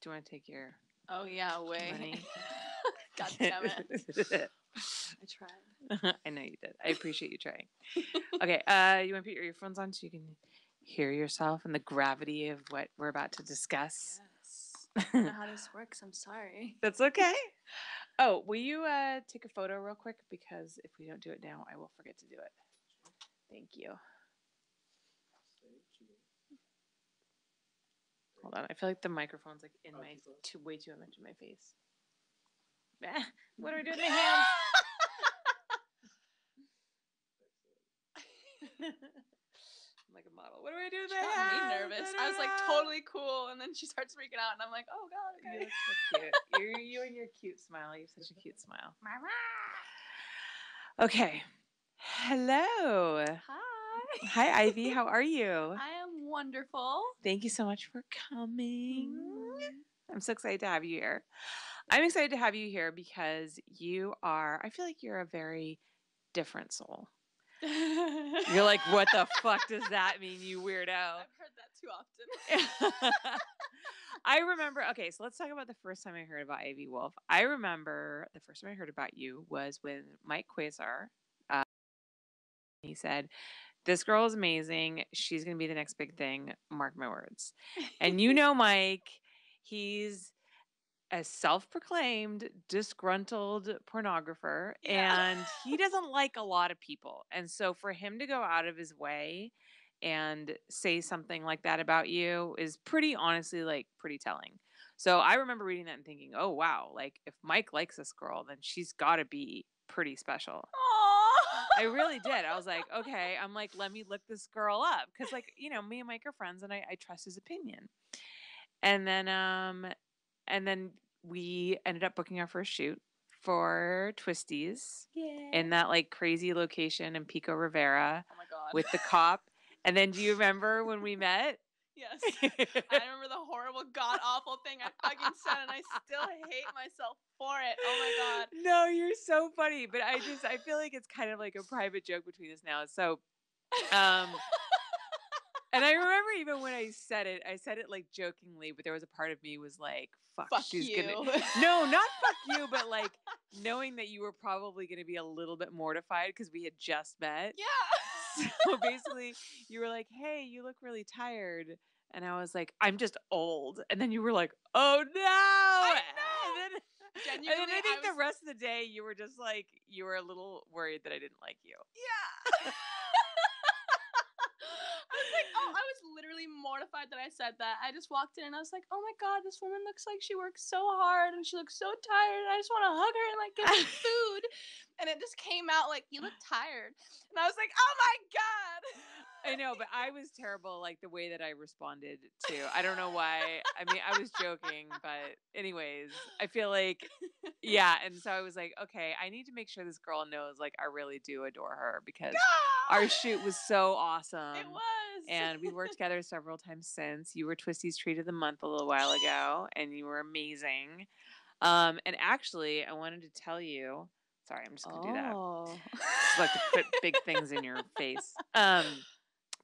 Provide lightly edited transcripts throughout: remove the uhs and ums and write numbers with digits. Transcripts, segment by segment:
Do you want to take your Oh, yeah, away. money? God damn it. I tried. I know you did. I appreciate you trying. Okay, you want to put your earphones on so you can hear yourself and the gravity of what we're about to discuss? Yes. I don't know how this works. I'm sorry. That's okay. Oh, will you take a photo real quick? Because if we don't do it now, I will forget to do it. Thank you. Hold on. I feel like the microphone's like in my way too much in my face. What do I do with my hands? I'm like a model. What do I do with my hands? Got me nervous. I was like totally cool, and then she starts freaking out, and I'm like, oh god, okay. You look so cute. You and your cute smile. You have such a cute smile. Okay. Hello. Hi. Hi, Ivy. How are you? I am wonderful. Thank you so much for coming. I'm so excited to have you here. I'm excited to have you here because I feel like you're a very different soul. You're like, what the fuck does that mean, you weirdo? I've heard that too often. I remember, okay, so let's talk about the first time I heard about Ivy Wolfe. I remember the first time I heard about you was when Mike Quasar, he said, this girl is amazing. She's going to be the next big thing. Mark my words. And you know Mike, he's a self-proclaimed disgruntled pornographer, and he doesn't like a lot of people. And so for him to go out of his way and say something like that about you is pretty honestly like pretty telling. So I remember reading that and thinking, oh wow, like if Mike likes this girl, then she's got to be pretty special. Aww. I really did. I was like, okay, I'm like, let me look this girl up, because like, you know, me and Mike are friends and I trust his opinion. And then we ended up booking our first shoot for Twisties in that like crazy location in Pico Rivera. Oh my god. With the cop. And then do you remember when we met? Yes. I remember the horrible, god-awful thing I fucking said, and I still hate myself for it. Oh my god. No, you're so funny. But I feel like it's kind of like a private joke between us now. So, and I remember even when I said it like jokingly, but there was a part of me was like, fuck she's you. No, not fuck you, but like knowing that you were probably going to be a little bit mortified because we had just met. Yeah. So basically you were like, hey, you look really tired. And I was like, I'm just old. And then you were like, oh no. I know. And then I think the rest of the day you were just like, you were a little worried that I didn't like you. Yeah. I was literally mortified that I said that. I just walked in and I was like, oh my god, this woman looks like she works so hard and she looks so tired and I just want to hug her and like give her food. And it just came out like, you look tired. And I was like, oh my god. I know, but I was terrible, like the way that I responded to. I don't know why. I mean, I was joking, but anyways, I feel like, yeah. And so I was like, okay, I need to make sure this girl knows, like, I really do adore her, because our shoot was so awesome. It was. And we worked together several times since. You were Twisties Treat of the Month a little while ago, and you were amazing. And actually, I wanted to tell you, sorry, I'm just going to do that. Just like to put big things in your face.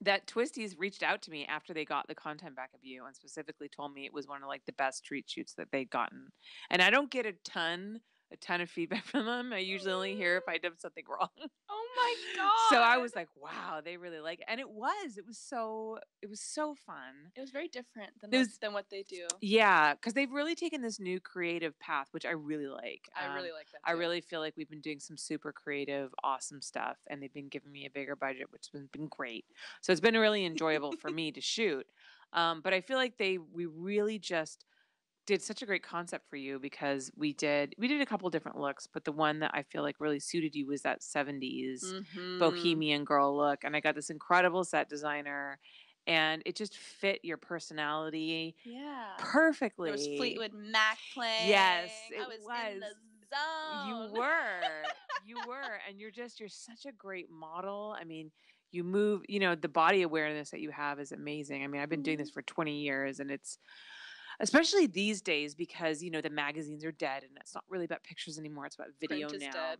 That Twisties reached out to me after they got the content back of you and specifically told me it was one of like the best treat shoots that they'd gotten. And I don't get a ton of feedback from them. I usually only hear if I did something wrong. Oh my god. So I was like, wow, they really like it. And it was so fun. It was very different than what they do. Yeah, because they've really taken this new creative path, which I really like. I really like that too. I really feel like we've been doing some super creative, awesome stuff, and they've been giving me a bigger budget, which has been great. So it's been really enjoyable for me to shoot. But I feel like we really just did such a great concept for you because we did a couple different looks, but the one that I feel like really suited you was that 70s Mm-hmm. bohemian girl look. And I got this incredible set designer and it just fit your personality Yeah. There was perfectly. Fleetwood Mac Yes, playing. I it was in was. the You zone. were. You were. And you're such a great model. I mean, you move, the body awareness that you have is amazing. I mean, I've been doing Mhm. this for 20 years and it's especially these days because, the magazines are dead and it's not really about pictures anymore. It's about video Print is now. dead.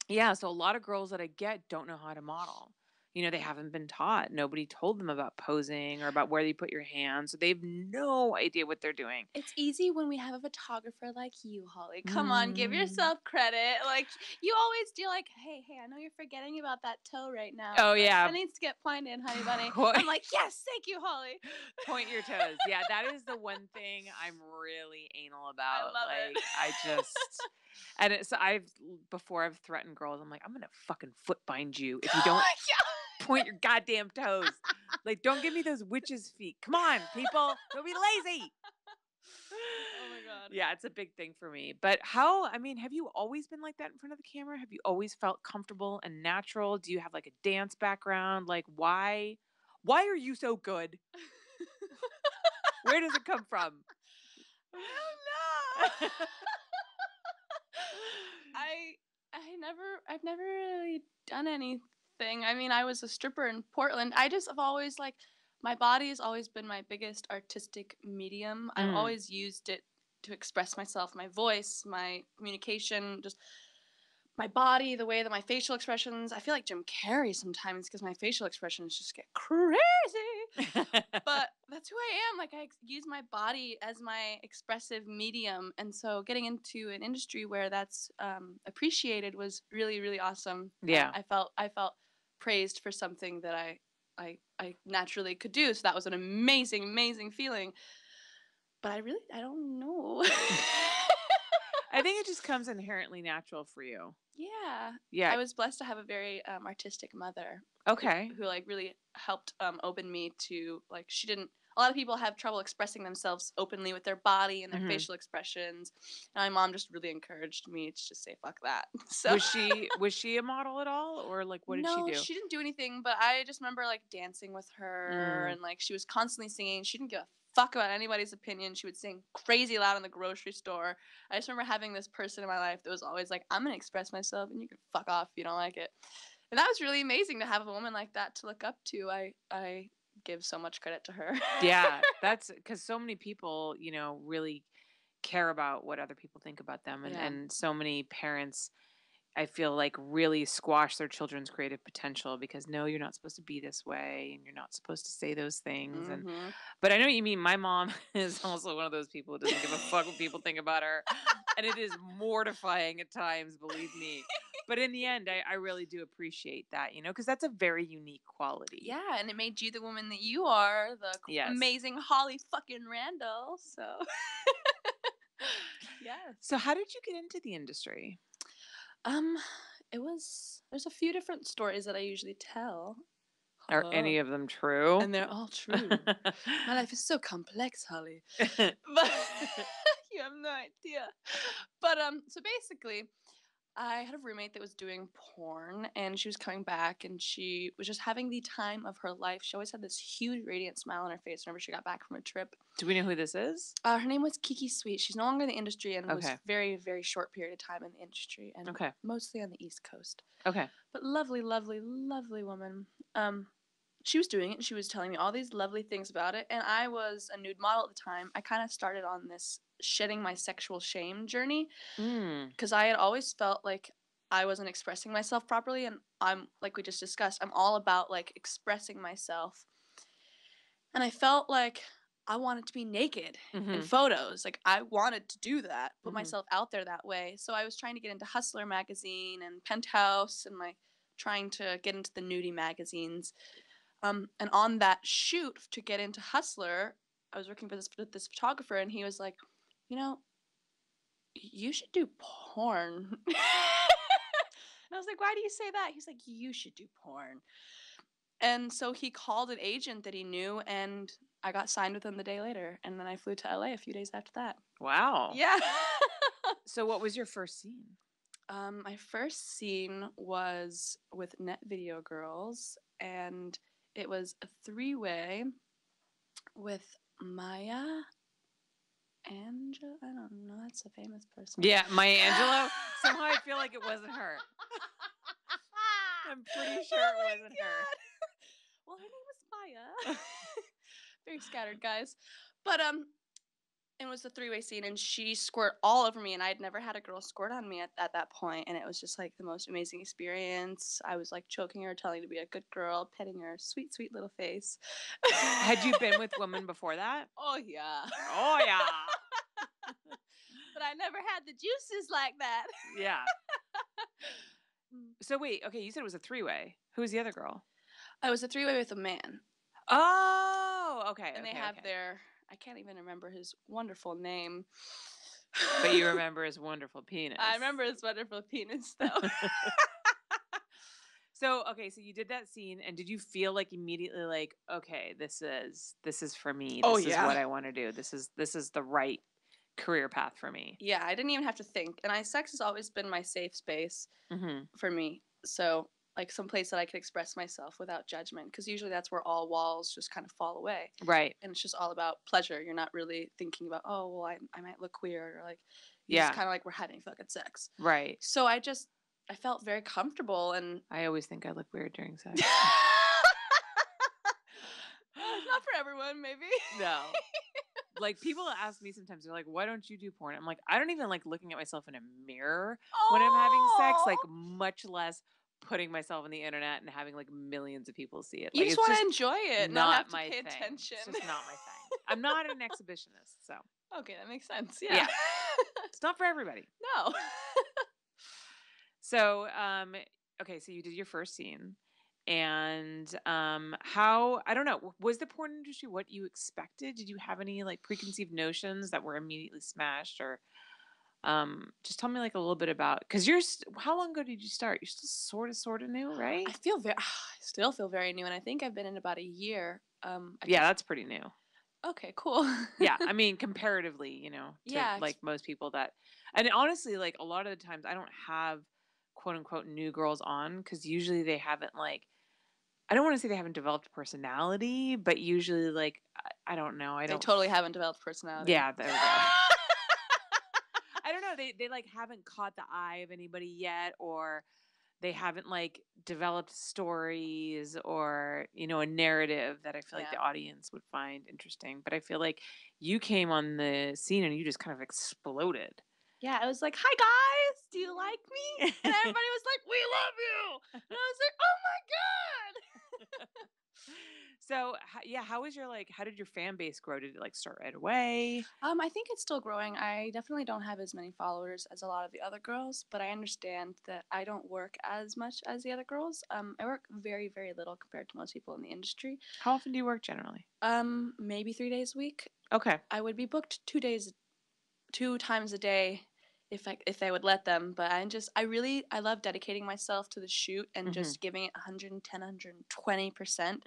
Yeah, so a lot of girls that I get don't know how to model. They haven't been taught. Nobody told them about posing or about where you put your hands. So they have no idea what they're doing. It's easy when we have a photographer like you, Holly. Come on, give Mm. yourself credit. Like, you always do, like, hey, I know you're forgetting about that toe right now. Oh, Like, yeah. that needs to get pointed, honey bunny. Point- I'm like, yes, thank you, Holly. Point your toes. Yeah, that is the one thing I'm really anal about. love like, it. I just, before I've threatened girls, I'm like, I'm gonna fucking foot bind you if you don't point your goddamn toes. Like, don't give me those witches' feet. Come on, people, don't be lazy. Oh my God. Yeah, it's a big thing for me. But have you always been like that in front of the camera? Have you always felt comfortable and natural? Do you have like a dance background? Like, why are you so good? Where does it come from? I don't know. I've never really done anything. I mean, I was a stripper in Portland. I just have always my body has always been my biggest artistic medium. I've Mm. always used it to express myself, my voice, my communication, just my body, the way that my facial expressions. I feel like Jim Carrey sometimes because my facial expressions just get crazy. But that's who I am. Like, I use my body as my expressive medium, and so getting into an industry where that's appreciated was really, really awesome. Yeah. I felt praised for something that I naturally could do. So that was an amazing, amazing feeling. But I don't know. I think it just comes inherently natural for you. Yeah. Yeah. I was blessed to have a very artistic mother. Okay. Who really helped open me to, she didn't. A lot of people have trouble expressing themselves openly with their body and their facial expressions. And my mom just really encouraged me to just say fuck that. So Was she a model at all, or like what did she no, do? she didn't do anything. But I just remember dancing with her, and she was constantly singing. She didn't give a fuck about anybody's opinion. She would sing crazy loud in the grocery store. I just remember having this person in my life that was always like, I'm gonna express myself, and you can fuck off if you don't like it. And that was really amazing to have a woman like that to look up to. I give so much credit to her. Yeah, that's because so many people, really care about what other people think about them. And so many parents, I feel like, really squash their children's creative potential because no, you're not supposed to be this way and you're not supposed to say those things. But I know what you mean. My mom is also one of those people who doesn't give a fuck what people think about her. And it is mortifying at times, believe me. But in the end, I really do appreciate that, because that's a very unique quality. Yeah, and it made you the woman that you are, the amazing Holly fucking Randall. So, yeah. So how did you get into the industry? There's a few different stories that I usually tell. Are any of them true? And they're all true. My life is so complex, Holly. But you have no idea. But so basically, I had a roommate that was doing porn, and she was coming back, and she was just having the time of her life. She always had this huge radiant smile on her face whenever she got back from a trip. Do we know who this is? Her name was Kiki Sweet. She's no longer in the industry and was very, very short period of time in the industry, and mostly on the East Coast. Okay. But lovely, lovely, lovely woman. She was doing it, and she was telling me all these lovely things about it, and I was a nude model at the time. I kind of started on this shedding my sexual shame journey because I had always felt like I wasn't expressing myself properly, and I'm, like we just discussed, I'm all about expressing myself, and I felt like I wanted to be naked in photos. Like, I wanted to do that, put myself out there that way. So I was trying to get into Hustler magazine and Penthouse, and trying to get into the nudie magazines. And on that shoot to get into Hustler, I was working with this photographer, and he was like, you should do porn. And I was like, why do you say that? He's like, you should do porn. And so he called an agent that he knew, and I got signed with him the day later. And then I flew to LA a few days after that. Wow. Yeah. So what was your first scene? My first scene was with Net Video Girls, and it was a 3-way with Maya Angelou. I don't know. That's a famous person. Yeah, Maya Angelou. Somehow I feel like it wasn't her. I'm pretty sure it wasn't her. Well, her name was Maya. Very scattered, guys. But it was a 3-way scene, and she squirt all over me, and I had never had a girl squirt on me at that point, and it was just like the most amazing experience. I was like choking her, telling her to be a good girl, petting her sweet, sweet little face. Had you been with women before that? Oh yeah. Oh yeah. But I never had the juices like that. Yeah. So wait, okay, you said it was a 3-way. Who was the other girl? I was a 3-way with a man. Oh, okay. And they have their, I can't even remember his wonderful name. But you remember his wonderful penis. I remember his wonderful penis, though. So, okay, so you did that scene, and did you feel like immediately like, okay, this is for me. This is what I want to do. This is the right career path for me. Yeah, I didn't even have to think. And sex has always been my safe space for me. So, like, some place that I could express myself without judgment, because usually that's where all walls just kind of fall away. Right. And it's just all about pleasure. You're not really thinking about, oh, well, I might look weird, or like, it's kind of like we're having fucking sex. Right. So I felt very comfortable, and I always think I look weird during sex. Not for everyone, maybe. No. Like, people ask me sometimes, they're like, why don't you do porn? I'm like, I don't even like looking at myself in a mirror when I'm having sex, like, much less putting myself on the internet and having like millions of people see it. You Like, just want to enjoy it, not have to pay attention. It's just not my thing. I'm not an exhibitionist, so. Okay, that makes sense. Yeah. It's not for everybody. No. So, okay, so you did your first scene. And how, I don't know, was the porn industry what you expected? Did you have any like preconceived notions that were immediately smashed? Or just tell me like a little bit about, because how long ago did you start? You're still sort of new, right? I still feel very new, and I think I've been in about a year. That's pretty new. Okay, cool. Yeah, I mean, comparatively, to like most people and honestly, like a lot of the times I don't have quote unquote new girls on, because usually they haven't like, I don't want to say they haven't developed personality, but usually like, I don't know. They totally haven't developed personality. Yeah, there we go. I don't know. They like haven't caught the eye of anybody yet, or they haven't like developed stories or, a narrative that I feel like the audience would find interesting. But I feel like you came on the scene and you just kind of exploded. Yeah, I was like, hi guys, do you like me? And everybody was like, we love you. And I was like, oh my God. So, how did your fan base grow? Did it like start right away? I think it's still growing. I definitely don't have as many followers as a lot of the other girls, but I understand that I don't work as much as the other girls. I work very, very little compared to most people in the industry. How often do you work generally? Maybe 3 days a week. Okay. I would be booked 2 times a day if they would let them, but I love dedicating myself to the shoot and just giving it 110, 120%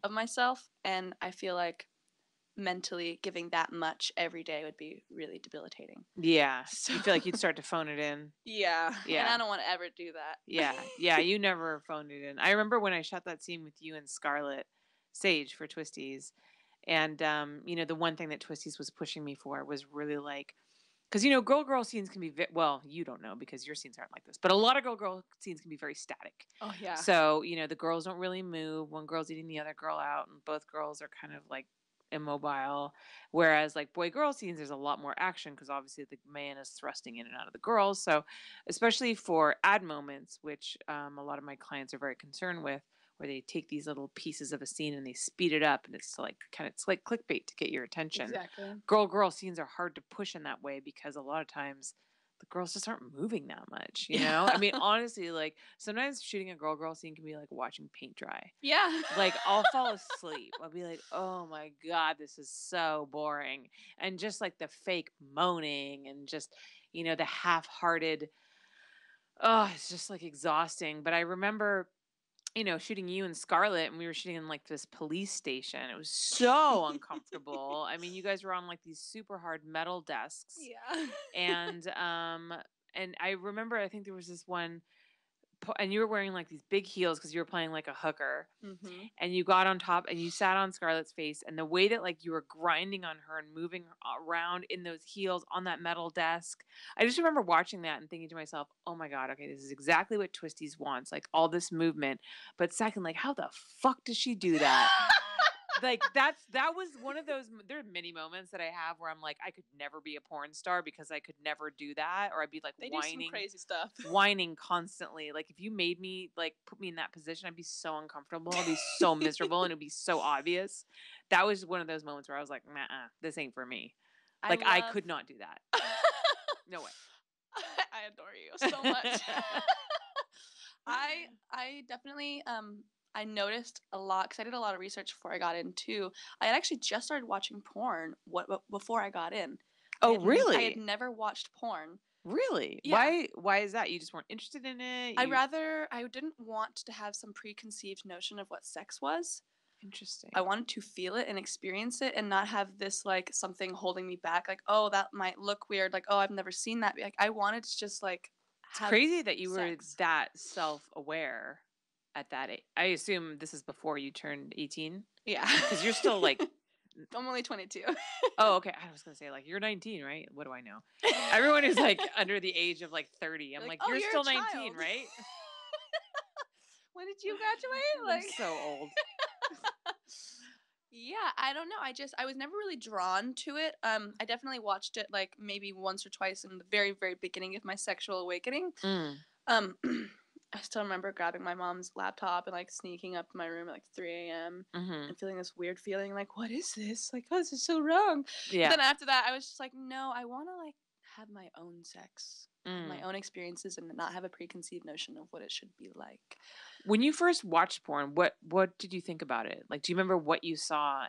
of myself, and I feel like mentally giving that much every day would be really debilitating. Yeah. So, you feel like you'd start to phone it in. Yeah. And I don't want to ever do that. Yeah, you never phoned it in. I remember when I shot that scene with you and Scarlett Sage for Twisties, and the one thing that Twisties was pushing me for was really like, because, girl scenes can be, you don't know because your scenes aren't like this, but a lot of girl scenes can be very static. Oh, yeah. So, the girls don't really move. One girl's eating the other girl out, and both girls are kind of like immobile. Whereas like boy-girl scenes, there's a lot more action because obviously the man is thrusting in and out of the girls. So, especially for ad moments, which a lot of my clients are very concerned with, where they take these little pieces of a scene and they speed it up, and it's like clickbait to get your attention. Exactly. Girl scenes are hard to push in that way because a lot of times the girls just aren't moving that much, I mean, honestly, like sometimes shooting a girl scene can be like watching paint dry. Yeah. Like I'll fall asleep. I'll be like, oh my God, this is so boring. And just like the fake moaning and just, the half-hearted, it's just like exhausting. But I remember shooting you and Scarlett, and we were shooting in like this police station. It was so uncomfortable. I mean, you guys were on like these super hard metal desks. Yeah. And I remember, I think there was this one, and you were wearing like these big heels because you were playing like a hooker. Mm-hmm. And you got on top and you sat on Scarlett's face, and the way that like you were grinding on her and moving around in those heels on that metal desk, I just remember watching that and thinking to myself, oh my God, okay, this is exactly what Twisties wants, like all this movement. But second, like, how the fuck does she do that? Like that was one of those, there are many moments that I have where I'm like, I could never be a porn star because I could never do that, or I'd be like They do some crazy stuff. whining constantly. Like if you made me, like put me in that position, I'd be so uncomfortable, I'd be so miserable, and it'd be so obvious. That was one of those moments where I was like, nah, this ain't for me. Like I could not do that. No way. I adore you so much. I definitely I noticed a lot because I did a lot of research before I got in too. I had actually just started watching porn before I got in. Oh, really? I had never watched porn. Really? Yeah. Why is that? You just weren't interested in it? I didn't want to have some preconceived notion of what sex was. Interesting. I wanted to feel it and experience it and not have this like something holding me back. Like, oh, that might look weird. Like, oh, I've never seen that. Like, I wanted to just like. It's crazy that you were that self-aware at that age. I assume this is before you turned 18. Yeah. Because you're still like. I'm only 22. Oh, okay. I was gonna say like you're 19, right? What do I know? Everyone who's like under the age of like 30. I'm like, oh, you're still 19, child. right? When did you graduate? Like I'm so old. Yeah, I don't know. I was never really drawn to it. I definitely watched it like maybe once or twice in the very, very beginning of my sexual awakening. I still remember grabbing my mom's laptop and like sneaking up to my room at like 3 a.m. And feeling this weird feeling like, what is this? Like, oh, this is so wrong. Yeah. But then after that, I was just like, no, I want to like have my own sex, have my own experiences, and not have a preconceived notion of what it should be like. When you first watched porn, what did you think about it? Like, do you remember what you saw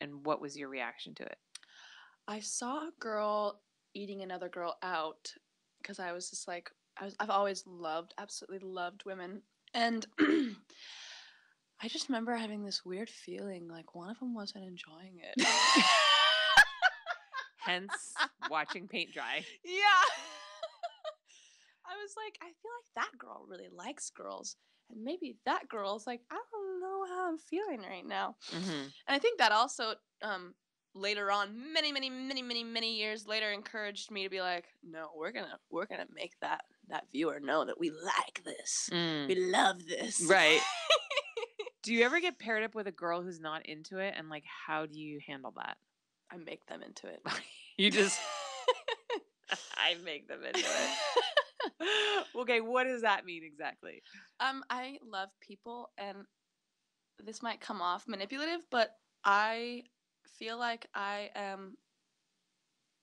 and what was your reaction to it? I saw a girl eating another girl out because I was just like, I've always absolutely loved women. And I just remember having this weird feeling like one of them wasn't enjoying it. Hence, watching paint dry. Yeah. I was like, I feel like that girl really likes girls. And maybe that girl's like, I don't know how I'm feeling right now. And I think that also later on, many years later, encouraged me to be like, no, we're gonna make that viewer know that we like this. We love this. Right. Do you ever get paired up with a girl who's not into it, and like how do you handle that? I make them into it. You just I make them into it. Okay, what does that mean exactly? I love people, and this might come off manipulative, but I feel like I am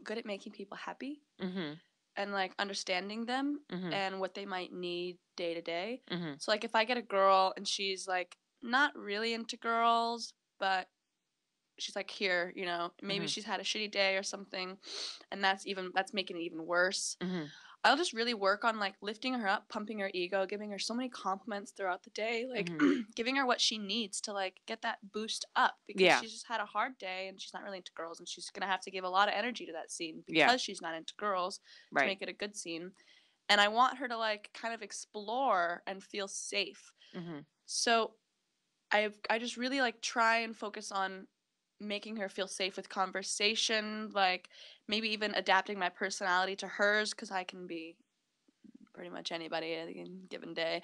good at making people happy and like understanding them and what they might need day to day. So like if I get a girl and she's like not really into girls, but she's like here, you know, maybe she's had a shitty day or something, and that's making it even worse. I'll just really work on like lifting her up, pumping her ego, giving her so many compliments throughout the day, like giving her what she needs to like get that boost up, because she's just had a hard day and she's not really into girls, and she's gonna have to give a lot of energy to that scene because she's not into girls to make it a good scene. And I want her to like kind of explore and feel safe. So I just really like try and focus on making her feel safe with conversation, like maybe even adapting my personality to hers, because I can be pretty much anybody at any given day.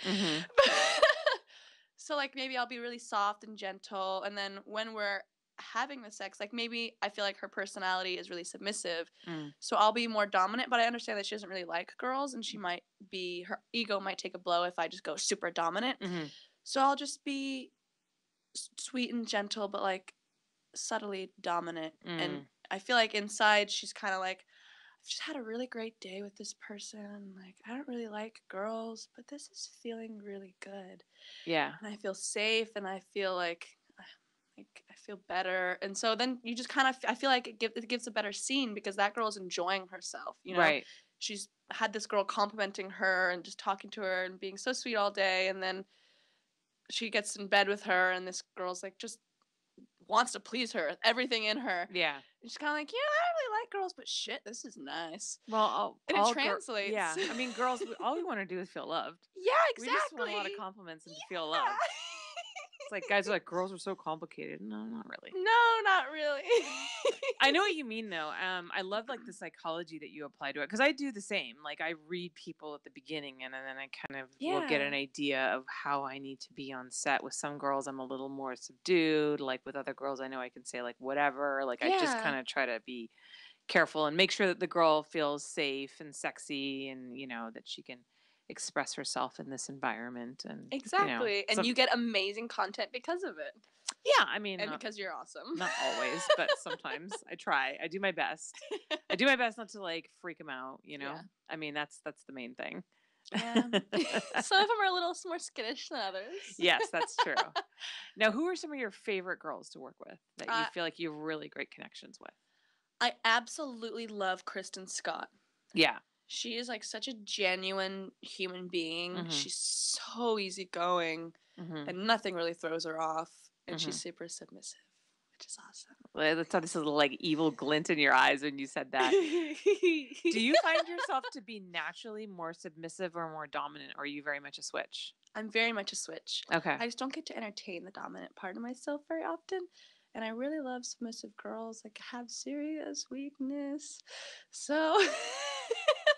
So like maybe I'll be really soft and gentle, and then when we're having the sex, like maybe I feel like her personality is really submissive, so I'll be more dominant, but I understand that she doesn't really like girls, and her ego might take a blow if I just go super dominant. So I'll just be sweet and gentle, but like subtly dominant. And I feel like inside she's kind of like, I've just had a really great day with this person, like I don't really like girls, but this is feeling really good. And I feel safe, and I feel like I feel better. And so then you just kind of, I feel like it gives a better scene, because that girl's enjoying herself, you know. She's had this girl complimenting her and just talking to her and being so sweet all day, and then she gets in bed with her, and this girl's like just wants to please her, everything in her. Yeah. And she's kind of like, yeah, I don't really like girls, but shit, this is nice. Well, And it translates. Yeah. I mean, girls, all we want to do is feel loved. Yeah, exactly. We just want a lot of compliments and to feel loved. It's like guys are like, girls are so complicated. No, not really. No, not really. I know what you mean, though. I love like the psychology that you apply to it because I do the same. Like I read people at the beginning, and then I kind of will get an idea of how I need to be on set. With some girls, I'm a little more subdued. Like with other girls, I know I can say like whatever. Like I just kind of try to be careful and make sure that the girl feels safe and sexy, and that she can express herself in this environment. And exactly, and you get amazing content because of it. Yeah, I mean, and because you're awesome. Not always, but sometimes I try. I do my best. I do my best not to like freak them out. Yeah. I mean, that's the main thing. Yeah. Some of them are a little more skittish than others. Yes, that's true. Now, who are some of your favorite girls to work with that you feel like you have really great connections with? I absolutely love Kristen Scott. Yeah. She is like such a genuine human being. Mm-hmm. She's so easygoing, and nothing really throws her off. And she's super submissive, which is awesome. Well, I thought this was like evil glint in your eyes when you said that. Do you find yourself to be naturally more submissive or more dominant, or are you very much a switch? I'm very much a switch. Okay. I just don't get to entertain the dominant part of myself very often. And I really love submissive girls that have serious weakness. So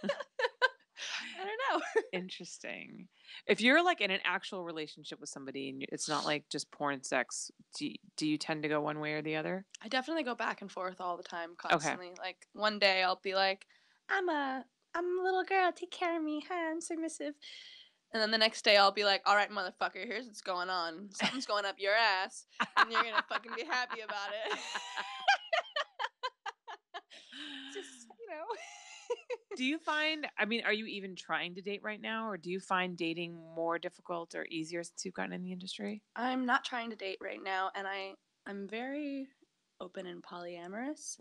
I don't know. Interesting. If you're like in an actual relationship with somebody and it's not like just porn sex, do you tend to go one way or the other? I definitely go back and forth all the time, constantly. Okay. Like one day I'll be like, I'm a little girl, take care of me. Hi, I'm submissive. And then the next day I'll be like, all right, motherfucker, here's what's going on. Something's going up your ass, and you're gonna fucking be happy about it. Just, Do you find, I mean, are you even trying to date right now, or do you find dating more difficult or easier since you've gotten in the industry? I'm not trying to date right now, and I'm very open and polyamorous.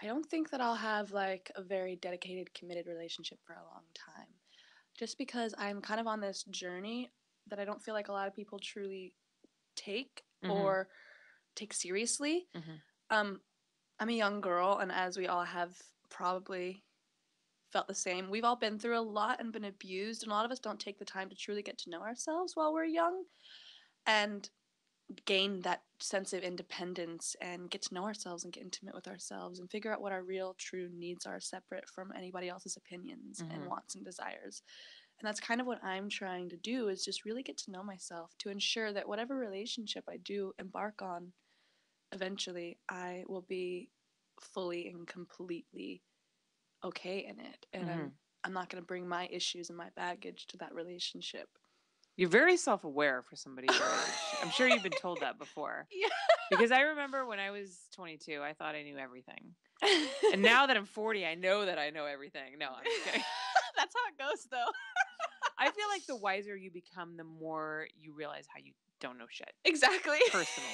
I don't think that I'll have like a very dedicated, committed relationship for a long time. Just because I'm kind of on this journey that I don't feel like a lot of people truly take or take seriously. I'm a young girl, and as we all have probably felt the same, we've all been through a lot and been abused, and a lot of us don't take the time to truly get to know ourselves while we're young and gain that sense of independence and get to know ourselves and get intimate with ourselves and figure out what our real true needs are separate from anybody else's opinions and wants and desires. And that's kind of what I'm trying to do, is just really get to know myself to ensure that whatever relationship I do embark on, eventually I will be fully and completely okay in it. And I'm not going to bring my issues and my baggage to that relationship. You're very self-aware for somebody your age. I'm sure you've been told that before. Yeah. Because I remember when I was 22, I thought I knew everything. And now that I'm 40, I know that I know everything. No, I'm just kidding. That's how it goes, though. I feel like the wiser you become, the more you realize how you don't know shit. Exactly. Personally.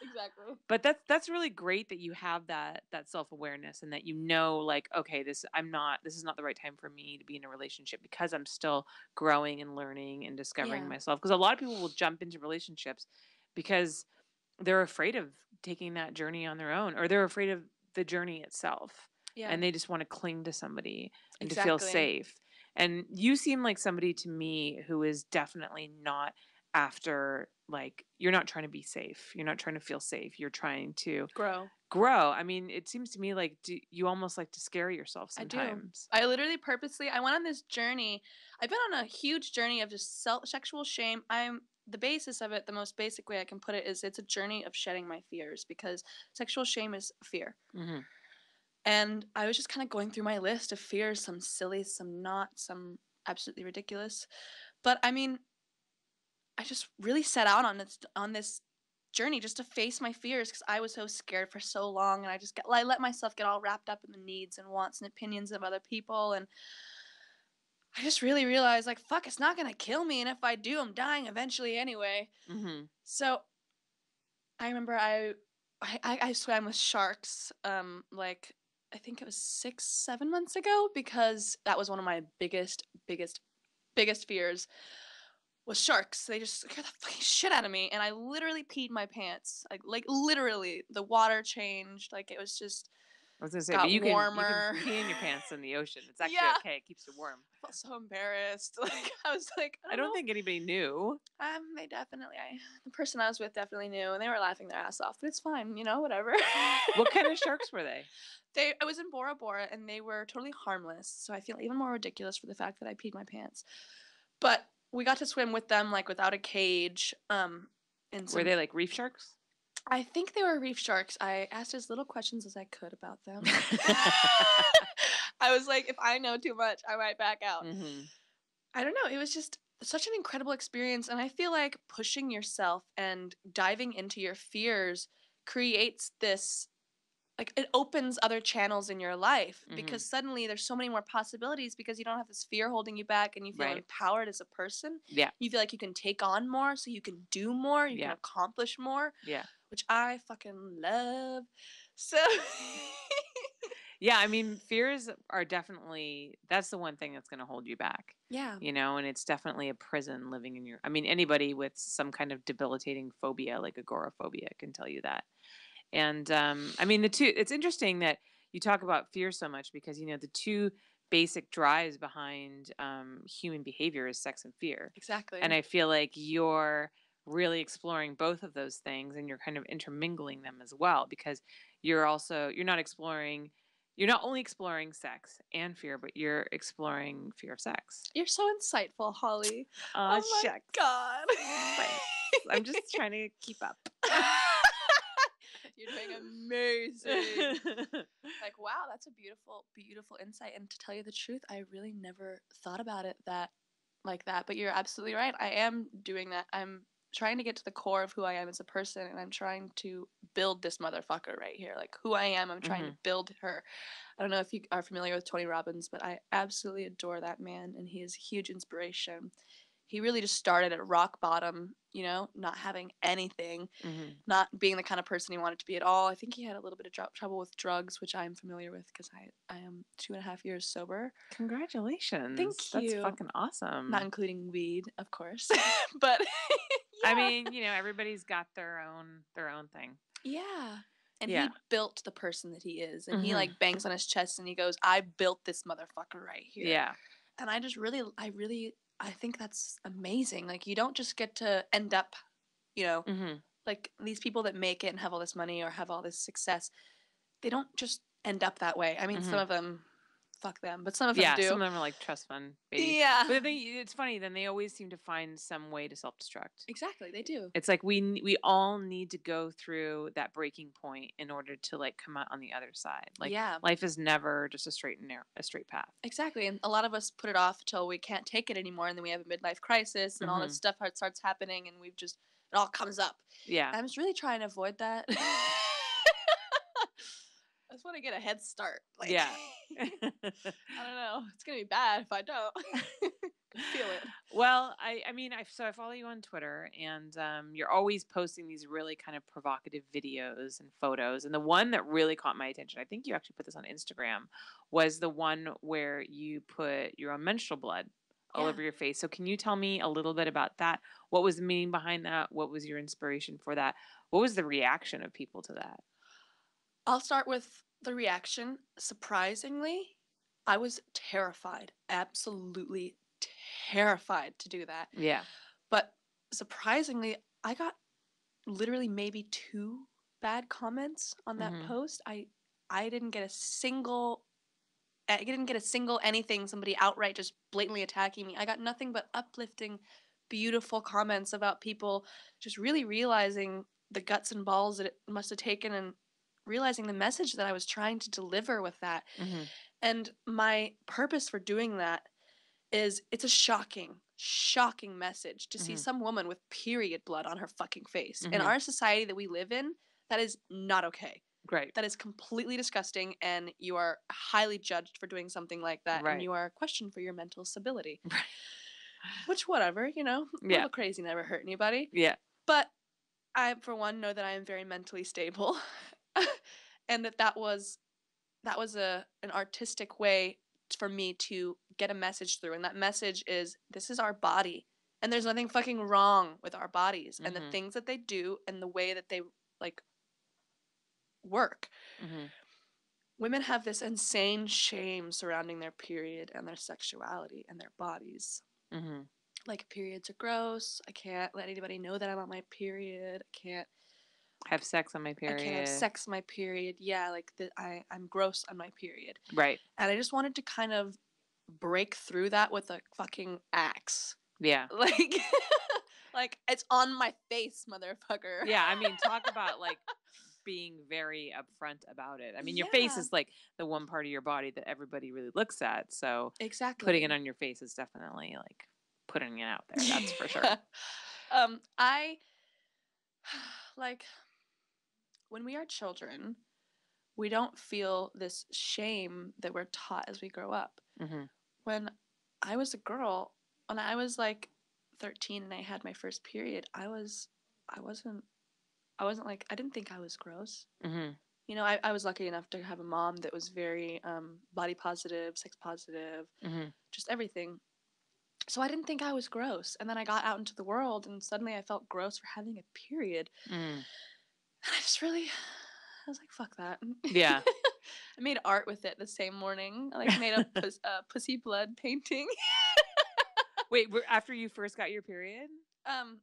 Exactly. But that's really great that you have that self-awareness, and that like, okay, this is not the right time for me to be in a relationship because I'm still growing and learning and discovering myself. Because a lot of people will jump into relationships because they're afraid of taking that journey on their own, or they're afraid of the journey itself. Yeah. And they just want to cling to somebody and to feel safe. And you seem like somebody to me who is definitely not after, like, you're not trying to be safe. You're not trying to feel safe. You're trying to grow. I mean, it seems to me like you almost like to scare yourself sometimes. I literally purposely, I went on this journey. I've been on a huge journey of just sexual shame. The basis of it, the most basic way I can put it, is it's a journey of shedding my fears, because sexual shame is fear. And I was just kind of going through my list of fears, some silly, some not, some absolutely ridiculous. But I mean, I just really set out on this journey just to face my fears, because I was so scared for so long, and I let myself get all wrapped up in the needs and wants and opinions of other people, and I just really realized, like, fuck, it's not gonna kill me, and if I do, I'm dying eventually anyway. So I remember I swam with sharks, like, I think it was 6-7 months ago, because that was one of my biggest fears, was sharks. They just scared the fucking shit out of me, and I literally peed my pants. Like literally, the water changed. Like it was just I was gonna say, but got you warmer. can pee in your pants in the ocean. It's actually Yeah. okay. It keeps you warm. I felt so embarrassed. Like I was like, I don't think anybody knew. They definitely. The person I was with definitely knew, and they were laughing their ass off. But it's fine, whatever. What kind of sharks were they? I was in Bora Bora, and they were totally harmless. So I feel even more ridiculous for the fact that I peed my pants. But we got to swim with them like without a cage. Were they like reef sharks? I think they were reef sharks. I asked as little questions as I could about them. I was like, if I know too much, I might back out. Mm-hmm. I don't know. It was just such an incredible experience. And I feel like pushing yourself and diving into your fears creates this, like, it opens other channels in your life because suddenly there's so many more possibilities because you don't have this fear holding you back and you feel empowered as a person. Yeah. You feel like you can take on more, so you can do more, you can accomplish more. Yeah. Which I fucking love. So yeah, I mean, fears are definitely, that's the one thing that's going to hold you back. Yeah. And it's definitely a prison living in anybody with some kind of debilitating phobia, like agoraphobia, can tell you that. And it's interesting that you talk about fear so much because, the two basic drives behind human behavior is sex and fear. Exactly. And I feel like you're really exploring both of those things and you're kind of intermingling them as well because you're not only exploring sex and fear, but you're exploring fear of sex. You're so insightful, Holly. Oh my shucks. God. Thanks. I'm just trying to keep up. You're doing amazing. Like, wow, that's a beautiful, beautiful insight. And to tell you the truth, I really never thought about it like that. But you're absolutely right. I am doing that. I'm trying to get to the core of who I am as a person, and I'm trying to build this motherfucker right here. Like, who I am, I'm trying to build her. I don't know if you are familiar with Tony Robbins, but I absolutely adore that man, and he is a huge inspiration. He really just started at rock bottom, not having anything, not being the kind of person he wanted to be at all. I think he had a little bit of trouble with drugs, which I'm familiar with because I am 2.5 years sober. Congratulations. Thank you. That's fucking awesome. Not including weed, of course. But yeah. I mean, everybody's got their own thing. Yeah. And he built the person that he is. And he like bangs on his chest and he goes, I built this motherfucker right here. Yeah. And I think that's amazing. Like, you don't just get to end up, like these people that make it and have all this money or have all this success. They don't just end up that way. I mean, some of them, fuck them, but some of them do. Some of them are like trust fund babies. Yeah. But it's funny, then they always seem to find some way to self-destruct. Exactly, they do. It's like we all need to go through that breaking point in order to like come out on the other side. Like life is never just a straight path. Exactly. And a lot of us put it off until we can't take it anymore, and then we have a midlife crisis and all this stuff starts happening, and it all comes up. Yeah. And I'm just really trying to avoid that. I just want to get a head start. Like, yeah. I don't know. It's going to be bad if I don't. Feel it. Well, I mean, I follow you on Twitter, and you're always posting these really kind of provocative videos and photos. And the one that really caught my attention, I think you actually put this on Instagram, was the one where you put your own menstrual blood all over your face. So can you tell me a little bit about that? What was the meaning behind that? What was your inspiration for that? What was the reaction of people to that? I'll start with the reaction. Surprisingly, I was terrified, absolutely terrified to do that. Yeah. But surprisingly, I got literally maybe 2 bad comments on that post. I didn't get a single anything, somebody outright just blatantly attacking me. I got nothing but uplifting, beautiful comments about people just really realizing the guts and balls that it must have taken and realizing the message that I was trying to deliver with that. And my purpose for doing that is it's a shocking message to see some woman with period blood on her fucking face. In our society that we live in, that is not okay. Right. That is completely disgusting, and you are highly judged for doing something like that, and you are questioned for your mental stability. Right. Which, whatever, a little crazy never hurt anybody. Yeah. But I, for one, know that I am very mentally stable, and that was an artistic way for me to get a message through, and that message is, this is our body, And there's nothing fucking wrong with our bodies and the Mhm. things that they do and the way that they, like, work. Mhm. Women have this insane shame surrounding their period and their sexuality and their bodies. Mhm. Like, periods are gross. I can't let anybody know that I'm on my period. Have sex on my I can't have period. sex on my period. Yeah, like, I'm gross on my period. Right. And I just wanted to kind of break through that with a fucking axe. Yeah. Like, like, it's on my face, motherfucker. Yeah, I mean, talk about, like, being very upfront about it. I mean, your face Yeah. is, like, the one part of your body that everybody really looks at, so Exactly. putting it on your face is definitely, like, putting it out there, that's for sure. I, like, when we are children, we don't feel this shame that we're taught as we grow up. Mhm. When I was a girl, when I was like 13 and I had my first period, I wasn't like, I didn't think I was gross. Mhm. You know, I was lucky enough to have a mom that was very body positive, sex positive, Mhm. just everything. So I didn't think I was gross. And then I got out into the world and suddenly I felt gross for having a period. Mm. And I was like, fuck that. Yeah. I made art with it the same morning. I like made a pussy blood painting. Wait, after you first got your period?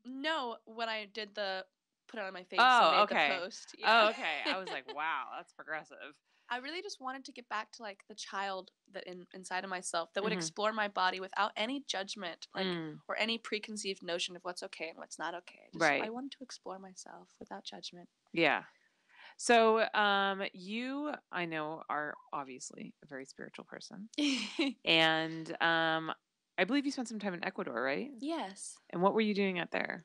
No, when I did the put it on my face Oh, and made okay. the post. Yeah. Oh, okay. I was like, wow, that's progressive. I really just wanted to get back to like the child that inside of myself that would Mhm. explore my body without any judgment, like Mm. or any preconceived notion of what's okay and what's not okay. Right. I wanted to explore myself without judgment. Yeah. So, you, I know, are obviously a very spiritual person. And I believe you spent some time in Ecuador, right? Yes. And what were you doing out there?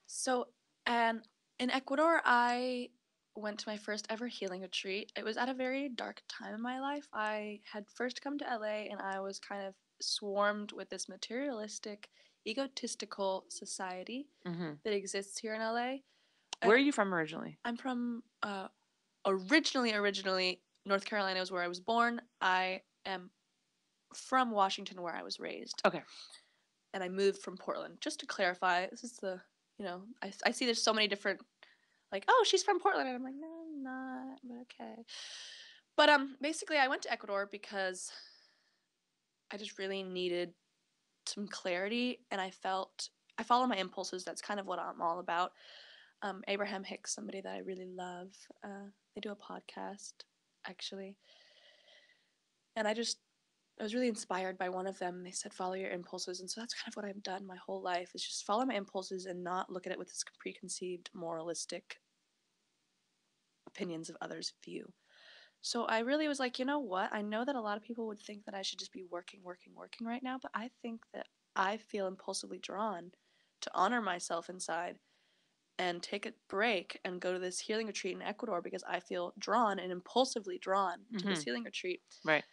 So, and in Ecuador, I went to my first ever healing retreat. It was at a very dark time in my life. I had first come to LA and I was kind of swarmed with this materialistic, egotistical society Mhm. that exists here in LA. Where are you from originally? I'm from originally North Carolina is where I was born. I am from Washington where I was raised. Okay. And I moved from Portland. Just to clarify, this is the, I see there's so many different, like, oh, she's from Portland. And I'm like, no, I'm not, but okay. But basically I went to Ecuador because I just really needed some clarity and I follow my impulses. That's kind of what I'm all about. Abraham Hicks, somebody that I really love. They do a podcast, actually. And I was really inspired by one of them. They said, follow your impulses. And so that's kind of what I've done my whole life is just follow my impulses and not look at it with this preconceived moralistic opinions of others' view. So I really was like, you know what? I know that a lot of people would think that I should just be working right now, but I think that I feel impulsively drawn to honor myself inside and take a break and go to this healing retreat in Ecuador because I feel drawn and impulsively drawn to this healing retreat. Right.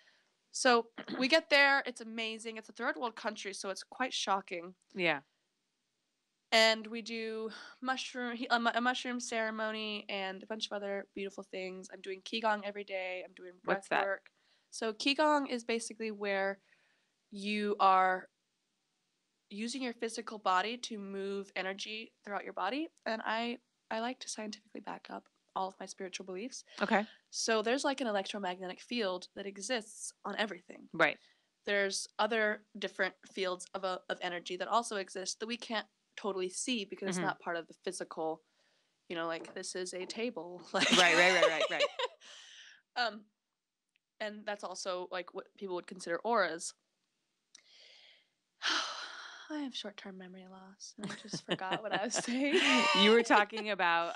So we get there. It's amazing. It's a third world country, so it's quite shocking. Yeah. And we do a mushroom ceremony and a bunch of other beautiful things. I'm doing qigong every day. I'm doing breath What's that? work. So qigong is basically where you are using your physical body to move energy throughout your body. And I like to scientifically back up all of my spiritual beliefs. Okay. So there's like an electromagnetic field that exists on everything. Right. There's other different fields of energy that also exist that we can't totally see because it's not part of the physical, like this is a table. Like Right. And that's also like what people would consider auras. I have short-term memory loss. And I just forgot what I was saying. You were talking about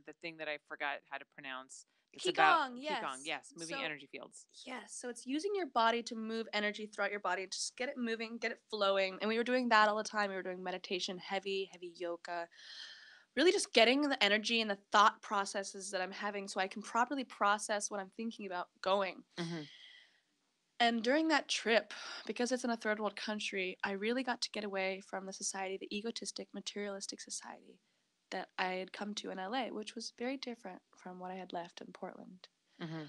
the thing that I forgot how to pronounce. It's Qigong, yes. Qigong, yes, moving So- energy fields. Yes, so it's using your body to move energy throughout your body, just get it moving, get it flowing. And we were doing that all the time. We were doing meditation, heavy yoga. Really just getting the energy and the thought processes that I'm having so I can properly process what I'm thinking about going. Mm-hmm. And during that trip, because it's in a third world country, I really got to get away from the society, the egotistic, materialistic society that I had come to in LA, which was very different from what I had left in Portland. Mm-hmm.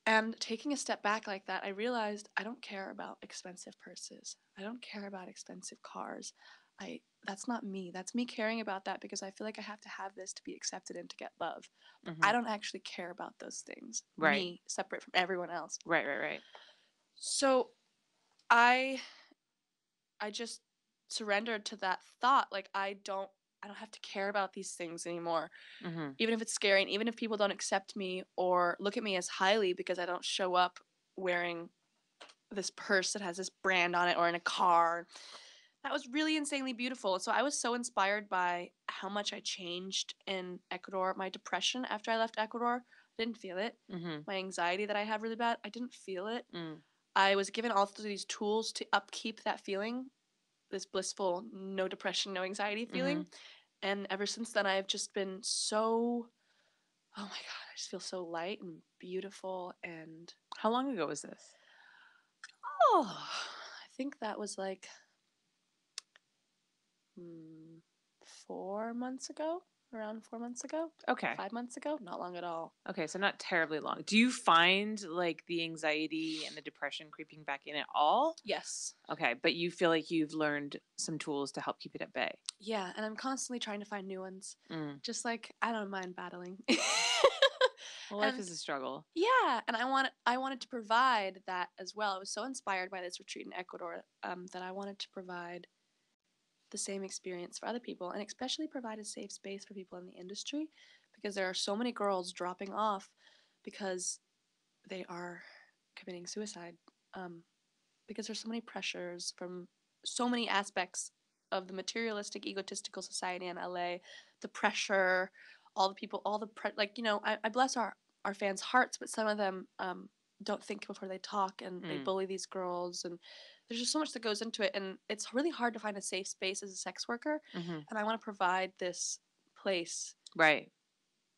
And taking a step back like that, I realized I don't care about expensive purses. I don't care about expensive cars. that's not me. That's me caring about that because I feel like I have to have this to be accepted and to get love. But Mm-hmm. I don't actually care about those things. Right. Me, separate from everyone else. Right. So I just surrendered to that thought. Like I don't have to care about these things anymore. Mm-hmm. Even if it's scary and even if people don't accept me or look at me as highly because I don't show up wearing this purse that has this brand on it or in a car. That was really insanely beautiful. So I was so inspired by how much I changed in Ecuador. My depression after I left Ecuador, I didn't feel it. Mm-hmm. My anxiety that I had really bad, I didn't feel it. Mm. I was given all of these tools to upkeep that feeling, this blissful, no depression, no anxiety feeling. Mm-hmm. And ever since then, I've just been so, oh my God, I just feel so light and beautiful. And How long ago was this? oh, I think that was like 4 months ago, around 4 months ago. Okay. 5 months ago, not long at all. Okay, so not terribly long. Do you find like the anxiety and the depression creeping back in at all? Yes. Okay, but you feel like you've learned some tools to help keep it at bay. Yeah, and I'm constantly trying to find new ones. Mm. Just like I don't mind battling. Well, life And is a struggle. yeah, and I wanted to provide that as well. I was so inspired by this retreat in Ecuador that I wanted to provide the same experience for other people, and especially provide a safe space for people in the industry, because there are so many girls dropping off because they are committing suicide, because there's so many pressures from so many aspects of the materialistic, egotistical society in LA, the pressure, all the people, all the like, you know, I bless our fans' hearts, but some of them don't think before they talk, and they bully these girls, and there's just so much that goes into it, and it's really hard to find a safe space as a sex worker, Mm-hmm. and I want to provide this place Right.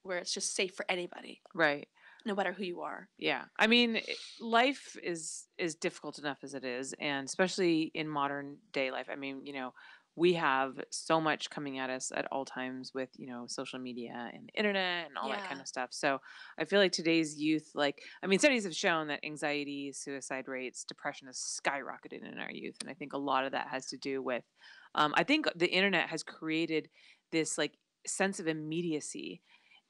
where it's just safe for anybody, Right. no matter who you are. Yeah. I mean, life is difficult enough as it is, and especially in modern day life. I mean, you know, we have so much coming at us at all times with, you know, social media and the internet and all that kind Yeah. of stuff. So I feel like today's youth, like, I mean, studies have shown that anxiety, suicide rates, depression has skyrocketed in our youth. And I think a lot of that has to do with, I think the internet has created this like sense of immediacy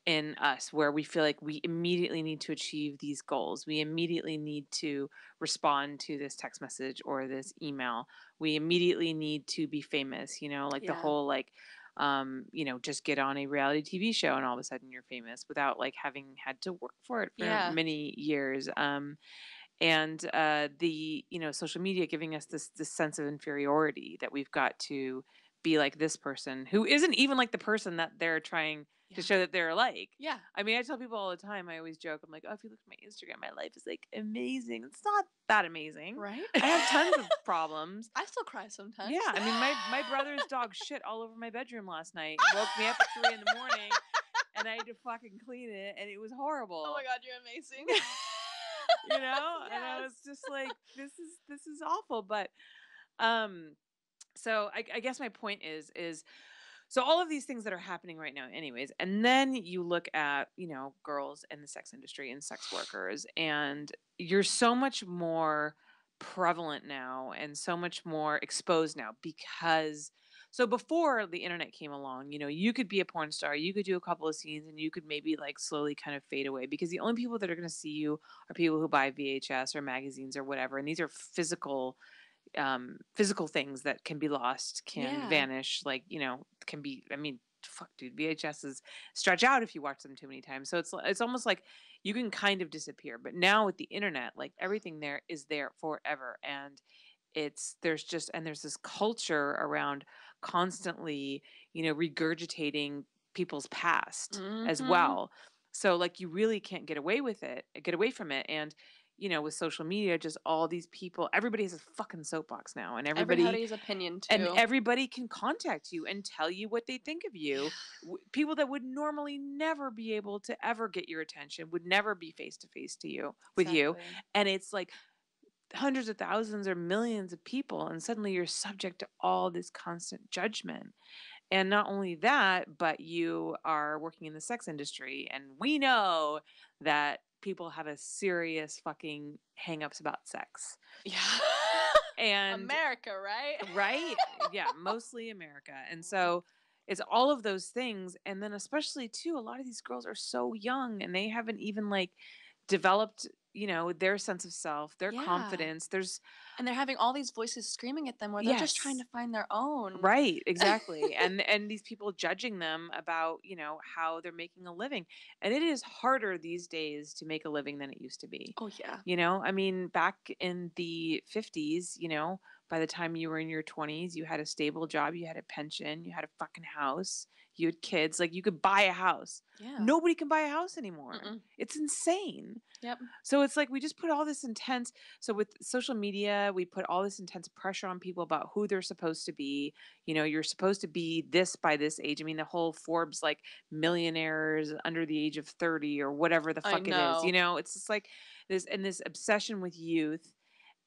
in us where we feel like we immediately need to achieve these goals. We immediately need to respond to this text message or this email. We immediately need to be famous, you know, like the Yeah. whole like you know, just get on a reality TV show and all of a sudden you're famous without like having had to work for it for Yeah. many years. And the, you know, social media giving us this sense of inferiority that we've got to be like this person who isn't even like the person that they're trying to show that they're like. Yeah. I mean, I tell people all the time, I always joke, I'm like, oh, if you look at my Instagram, my life is like amazing. It's not that amazing. Right? I have tons of problems. I still cry sometimes. Yeah. I mean, my brother's dog shit all over my bedroom last night. Woke me up at 3 a.m. and I had to fucking clean it, and it was horrible. Oh my God, you're amazing. You know? Yes. And I was just like, this is awful. But so I guess my point is so all of these things that are happening right now anyways, and then you look at, you know, girls in the sex industry and sex workers, and you're so much more prevalent now and so much more exposed now because so before the internet came along, you know, you could be a porn star, you could do a couple of scenes and you could maybe like slowly kind of fade away because the only people that are going to see you are people who buy VHS or magazines or whatever, and these are physical things that can be lost, can vanish, like, you know, can be, I mean, fuck dude, VHSs stretch out if you watch them too many times. So it's almost like you can kind of disappear. But now with the internet, like everything there is there forever. And there's this culture around constantly, you know, regurgitating people's past as well. So like you really can't get away from it. And you know, with social media, just all these people, everybody has a fucking soapbox now, and everybody's opinion too. And everybody can contact you and tell you what they think of you. People that would normally never be able to ever get your attention, would never be face to face with you. And it's like hundreds of thousands or millions of people, and suddenly you're subject to all this constant judgment. And not only that, but you are working in the sex industry, and we know that people have a serious fucking hang-ups about sex. Yeah. And America, right? right? Yeah, mostly America. And so it's all of those things. And then especially too, a lot of these girls are so young and they haven't even like developed, their sense of self, their Yeah. confidence. There's And they're having all these voices screaming at them where they're just trying yes. to find their own. Right, exactly. And these people judging them about, how they're making a living. And it is harder these days to make a living than it used to be. Oh, yeah. I mean, back in the 50s, by the time you were in your 20s, you had a stable job, you had a pension, you had a fucking house, you had kids, like you could buy a house. Yeah. Nobody can buy a house anymore. Mm-mm. It's insane. Yep. So it's like we just put all this intense. So with social media, we put all this intense pressure on people about who they're supposed to be. You're supposed to be this by this age. I mean, the whole Forbes like millionaires under the age of 30 or whatever the I fuck it is. know. It's just like this obsession with youth.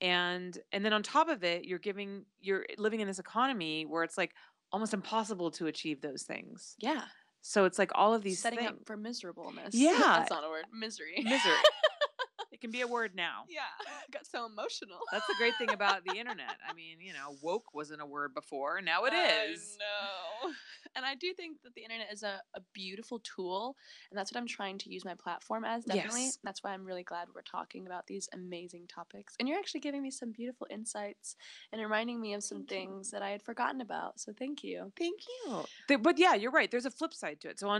And then on top of it, you're living in this economy where it's like almost impossible to achieve those things. Yeah. So it's like all of these Setting things. up for miserableness. Yeah. That's not a word. Misery. Misery. It can be a word now. Yeah. I got so emotional. That's the great thing about the internet. I mean, woke wasn't a word before. Now it is. No. And I do think that the internet is a beautiful tool. And that's what I'm trying to use my platform as, definitely. Yes. That's why I'm really glad we're talking about these amazing topics. And you're actually giving me some beautiful insights and reminding me of some things that I had forgotten about. So thank you. Thank you. But yeah, you're right. There's a flip side to it. So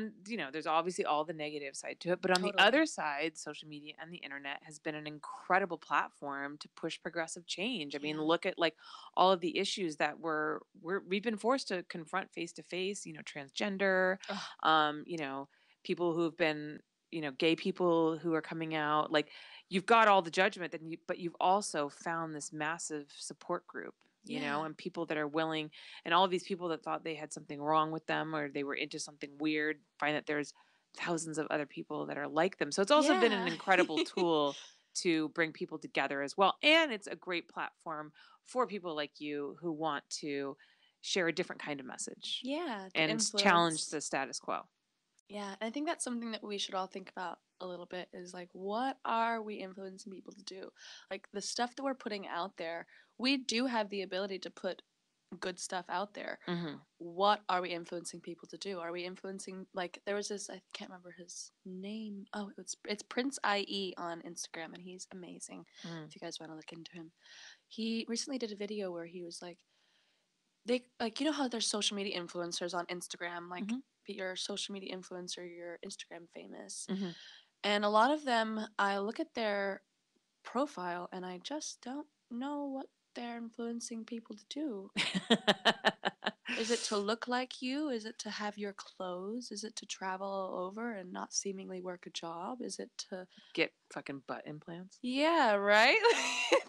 there's obviously all the negative side to it. But on the other side, social media and the internet has been an incredible platform to push progressive change. I mean, look at like all of the issues that we've been forced to confront face to face, transgender, people who've been, gay people who are coming out. Like you've got all the judgment but you've also found this massive support group, and people that are willing, and all of these people that thought they had something wrong with them or they were into something weird, find that there's thousands of other people that are like them. So it's also been an incredible tool to bring people together as well. And it's a great platform for people like you who want to share a different kind of message. Yeah. And challenge the status quo. Yeah. And I think that's something that we should all think about a little bit is like, what are we influencing people to do? Like the stuff that we're putting out there, we do have the ability to put good stuff out there. Mm-hmm. What are we influencing people to do? Are we influencing, like there was this, I can't remember his name. Oh, it's Prince IE on Instagram, and he's amazing. If you guys want to look into him. He recently did a video where he was like, they like, how there's social media influencers on Instagram, like you're a social media influencer, you're Instagram famous. Mm-hmm. And a lot of them, I look at their profile and I just don't know what they're influencing people to do. Is it to look like you? Is it to have your clothes? Is it to travel all over and not seemingly work a job? Is it to get fucking butt implants? Yeah, right?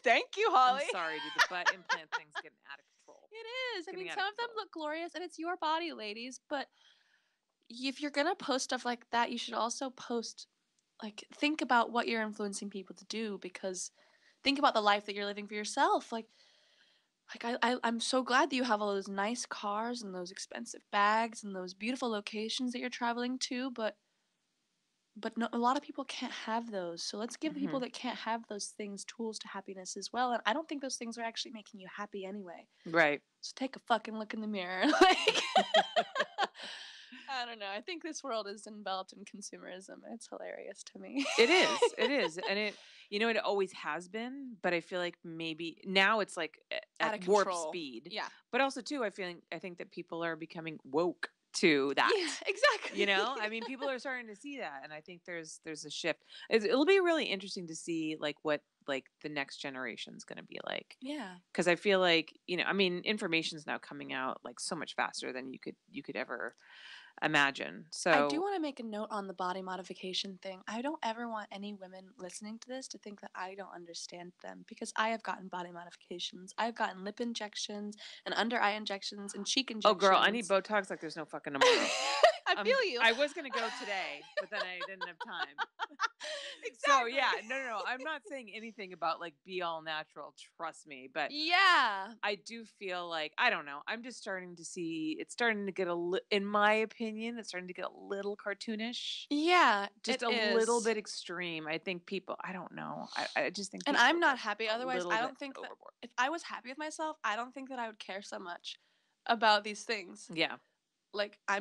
Thank you, Holly. I'm sorry, dude. The butt implant thing's getting out of control. It is. I mean, some of them look glorious, and it's your body, ladies. But if you're going to post stuff like that, you should also post, like, think about what you're influencing people to do, because think about the life that you're living for yourself. I'm so glad that you have all those nice cars and those expensive bags and those beautiful locations that you're traveling to, but no, a lot of people can't have those. So let's give people that can't have those things tools to happiness as well. And I don't think those things are actually making you happy anyway. Right. So take a fucking look in the mirror. I don't know. I think this world is enveloped in consumerism. It's hilarious to me. It is. It is. And it always has been, but I feel like maybe now it's like at warp speed. Yeah. But also too, I think that people are becoming woke to that. Yeah, exactly. I mean, people are starting to see that, and I think there's a shift. It'll be really interesting to see like what like the next generation's going to be like. Yeah. Because I feel like I mean, information's now coming out like so much faster than you could ever imagine. So I do want to make a note on the body modification thing. I don't ever want any women listening to this to think that I don't understand them, because I have gotten body modifications. I've gotten lip injections and under eye injections and cheek injections. Oh girl, I need Botox like there's no fucking tomorrow. I feel you. I was gonna go today, but then I didn't have time. So yeah, no. I'm not saying anything about like be all natural. Trust me, but Yeah. I do feel like I don't know. I'm just starting to see it's starting to get in my opinion, it's starting to get a little cartoonish. Yeah, Just it a little is. bit extreme. I think people. I don't know. I just think. And People I'm not get happy. a Otherwise, little I bit don't think that overboard. if I was happy with myself, I don't think that I would care so much about these things. Yeah. Like, I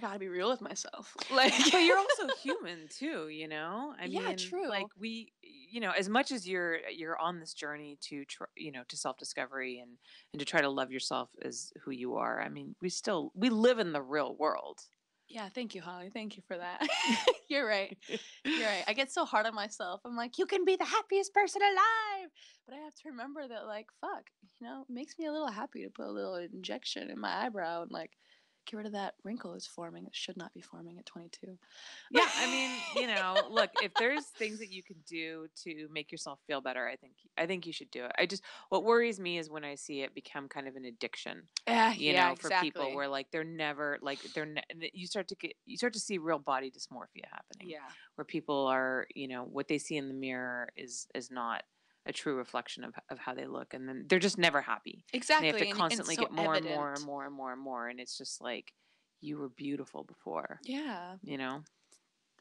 gotta be real with myself. Like, But you're also human too, you know? I Yeah, mean, true. like as much as you're on this journey to to self-discovery and to try to love yourself as who you are. I mean, we live in the real world. Yeah, thank you, Holly. Thank you for that. You're right. You're right. I get so hard on myself. I'm like, you can be the happiest person alive. But I have to remember that, like, fuck, it makes me a little happy to put a little injection in my eyebrow and, like, get rid of that wrinkle that's forming that should not be forming at 22. Yeah, I mean, look, if there's things that you can do to make yourself feel better, I think you should do it. What worries me is when I see it become kind of an addiction. Yeah, For people exactly. where like they're never like you start to see real body dysmorphia happening. Yeah. Where people are, what they see in the mirror is not a true reflection of how they look, and then they're just never happy. Exactly. And they have to And constantly it's so get more and more evident. and more and more and more, and it's just like you were beautiful before. Yeah. You know?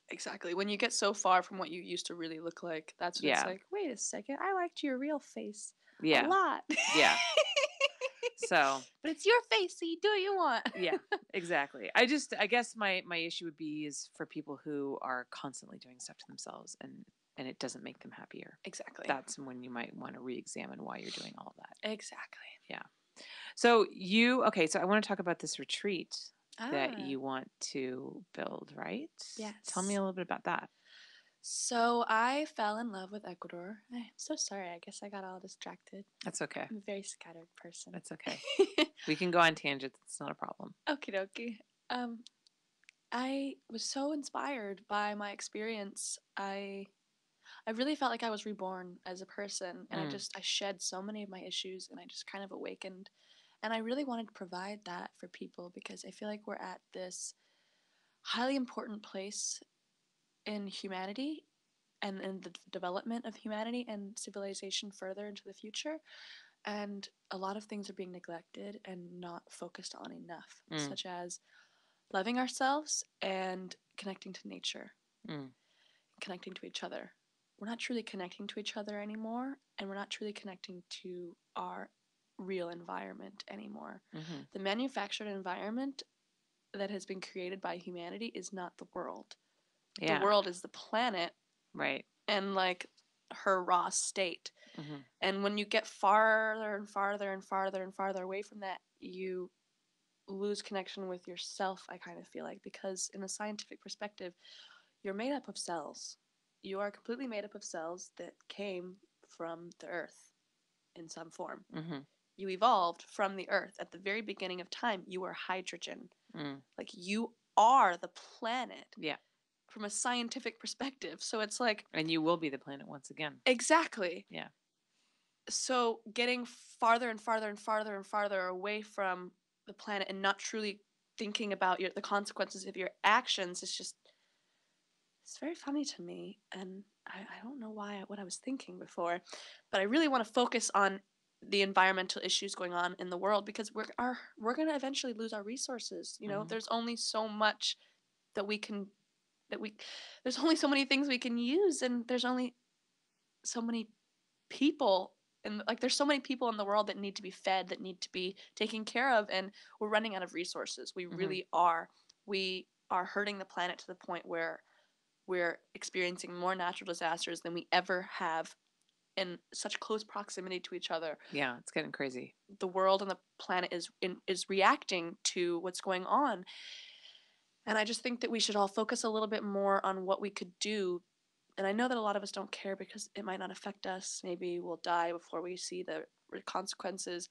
Exactly. When you get so far from what you used to really look like, that's when it's Yeah. like, wait a second, I liked your real face a Yeah. lot. Yeah. So, But it's your face, so you do what you want. yeah, exactly. I guess my issue would be is for people who are constantly doing stuff to themselves and it doesn't make them happier. Exactly. That's when you might want to re-examine why you're doing all of that. Exactly. Yeah. So so I want to talk about this retreat that you want to build, right? Yes. Tell me a little bit about that. So I fell in love with Ecuador. I'm so sorry. I guess I got all distracted. That's okay. I'm a very scattered person. That's okay. We can go on tangents. It's not a problem. Okie dokie. I was so inspired by my experience. I really felt like I was reborn as a person, and I shed so many of my issues, and I just kind of awakened. And I really wanted to provide that for people because I feel like we're at this highly important place in humanity and in the development of humanity and civilization further into the future. And a lot of things are being neglected and not focused on enough, such as loving ourselves and connecting to nature, connecting to each other. We're not truly connecting to each other anymore, and we're not truly connecting to our real environment anymore. The manufactured environment that has been created by humanity is not the world. Yeah. The world is the planet. Right. And like her raw state. And when you get farther and farther and farther and farther away from that, you lose connection with yourself, I kind of feel like, because in a scientific perspective, you're made up of cells. You are completely made up of cells that came from the earth in some form. You evolved from the earth. At the very beginning of time, you were hydrogen. Like, you are the planet. Yeah. From a scientific perspective. So it's like... And you will be the planet once again. Exactly. Yeah. So getting farther and farther and farther and farther away from the planet and not truly thinking about the consequences of your actions is just... It's very funny to me, and I don't know what I was thinking before, but I really want to focus on the environmental issues going on in the world because we're going to eventually lose our resources. There's only so much that we can there's only so many things we can use, and there's only so many people, and like there's so many people in the world that need to be fed, that need to be taken care of, and we're running out of resources. We really are. We are hurting the planet to the point where we're experiencing more natural disasters than we ever have in such close proximity to each other. Yeah, it's getting crazy. The world and the planet is reacting to what's going on. And I just think that we should all focus a little bit more on what we could do. And I know that a lot of us don't care because it might not affect us. Maybe we'll die before we see the consequences.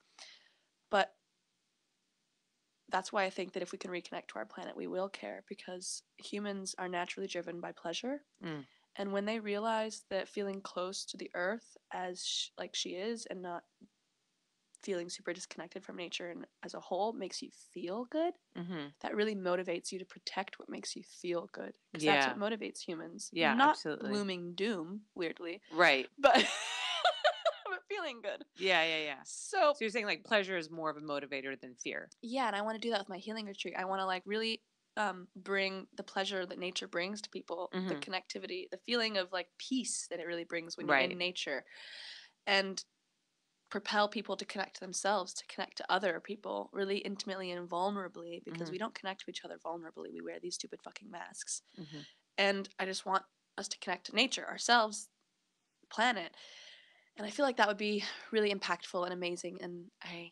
But that's why I think that if we can reconnect to our planet, we will care, because humans are naturally driven by pleasure. And when they realize that feeling close to the earth as like she is, and not feeling super disconnected from nature and as a whole makes you feel good, Mm-hmm. that really motivates you to protect what makes you feel good. Because Yeah. that's what motivates humans. Yeah, Not absolutely. looming doom, weirdly, Right. but but feeling good. Yeah, yeah, yeah. So So you're saying like pleasure is more of a motivator than fear. yeah, and I want to do that with my healing retreat. I want to like really bring the pleasure that nature brings to people, the Mhm. connectivity, the feeling of like peace that it really brings when you're Right. in nature, and propel people to connect to themselves, to connect to other people really intimately and vulnerably, because Mhm. we don't connect to each other vulnerably. We wear these stupid fucking masks. Mhm. And I just want us to connect to nature, ourselves, the planet. And I feel like that would be really impactful and amazing, and I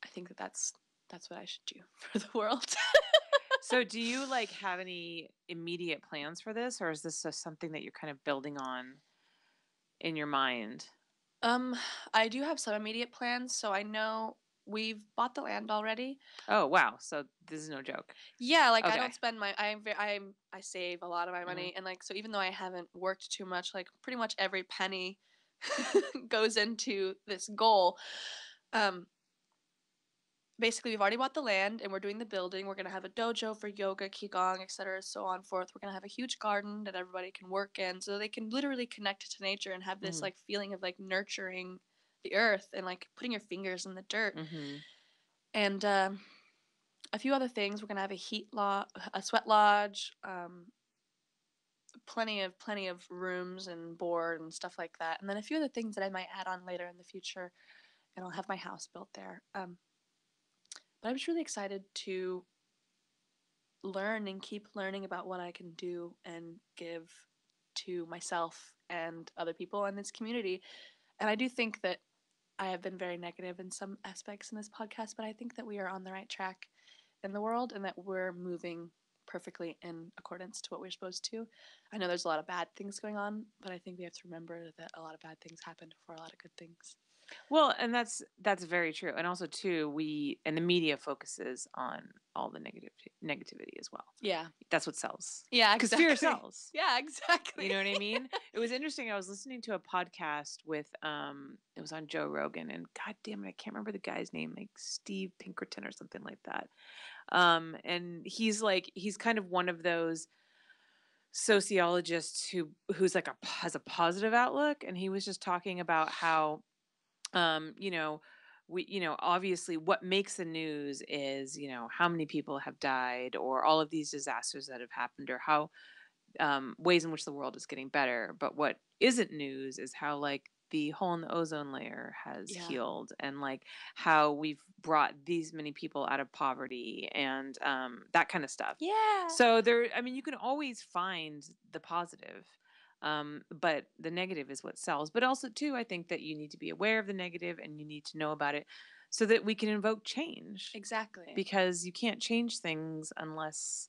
think that that's what I should do for the world. So do you like have any immediate plans for this, or is this just something that you're kind of building on in your mind? I do have some immediate plans, so I know we've bought the land already. Oh, wow. So this is no joke. Yeah, like I Okay. don't spend my I save a lot of my money, and like so even though I haven't worked too much, like pretty much every penny goes into this goal. Um Basically we've already bought the land and we're doing the building. We're going to have a dojo for yoga, qigong, etc., so on forth. We're going to have a huge garden that everybody can work in so they can literally connect to nature and have this like feeling of like nurturing the earth and like putting your fingers in the dirt. Mm-hmm. And a few other things. We're going to have a sweat lodge, plenty of rooms and board and stuff like that. And then a few other things that I might add on later in the future, and I'll have my house built there. But I'm just really excited to learn and keep learning about what I can do and give to myself and other people in this community. And I do think that I have been very negative in some aspects in this podcast, but I think that we are on the right track in the world and that we're moving perfectly in accordance to what we're supposed to. I know there's a lot of bad things going on, but I think we have to remember that a lot of bad things happen before a lot of good things. Well, and that's very true. And also too, the media focuses on all the negativity as well. Yeah. That's what sells. Yeah, Because exactly. fear sells. Yeah, exactly. You know what I mean? It was interesting. I was listening to a podcast with it was on Joe Rogan, and god damn it, I can't remember the guy's name, like Steve Pinkerton or something like that. And he's kind of one of those sociologists who's like has a positive outlook, and he was just talking about how you know, obviously what makes the news is, how many people have died or all of these disasters that have happened or how ways in which the world is getting better. But what isn't news is how like the hole in the ozone layer has healed, and like how we've brought these many people out of poverty and that kind of stuff. Yeah. So you can always find the positive. But the negative is what sells. But also too, I think that you need to be aware of the negative and you need to know about it so that we can invoke change. Exactly. Because you can't change things unless